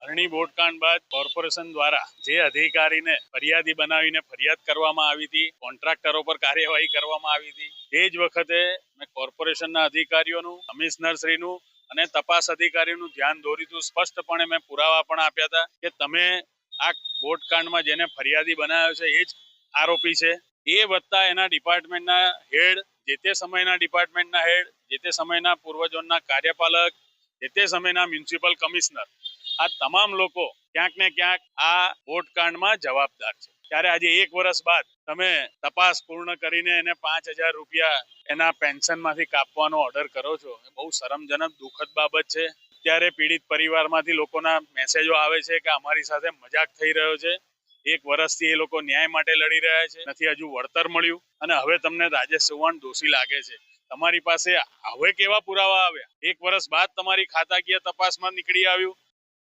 અરણી બોટકાંડ બાદ કોર્પોરેશન દ્વારા જે અધિકારીને ફરિયાદી બનાવીને ફરિયાદ કરવામાં આવી હતી, કોન્ટ્રાક્ટરો પર કાર્યવાહી કરવામાં આવી હતી, તે જ વખતે મેં કોર્પોરેશનના અધિકારીઓનું, કમિશનરશ્રીનું અને તપાસ અધિકારીનું ધ્યાન દોર્યું હતું. સ્પષ્ટપણે મેં પુરાવા પણ આપ્યા હતા કે તમે આ બોટકાંડમાં જેને ફરિયાદી બનાવ્યો છે એ જ આરોપી છે. એ વત્તા એના ડિપાર્ટમેન્ટના હેડ, જે તે સમયના ડિપાર્ટમેન્ટના હેડ, જે તે સમયના પૂર્વ ઝોનના કાર્યપાલક, જે તે સમયના મ્યુનિસિપલ કમિશનર, આ તમામ લોકો ક્યાંક ને ક્યાંક આ બોટકાંડમાં જવાબદાર છે. ત્યારે આજે 1 વર્ષ બાદ તમે તપાસ પૂર્ણ કરીને એને 5,000 રૂપિયા એના પેન્શનમાંથી કાપવાનો ઓર્ડર કરો છો, એ બહુ શરમજનક, દુઃખદ બાબત છે. ત્યારે પીડિત પરિવારમાંથી લોકોના મેસેજો આવે છે કે અમારી સાથે મજાક થઈ રહ્યો છે. 1 વર્ષથી એ લોકો ન્યાય માટે લડી રહ્યા છે, નથી હજુ વળતર મળ્યું અને હવે તમને રાજેશ ચૌહાણ દોષી લાગે છે. તમારી પાસે હવે કેવા પુરાવા આવ્યા? 1 વર્ષ બાદ તમારી ખાતાકીય તપાસમાં નીકળી આવ્યું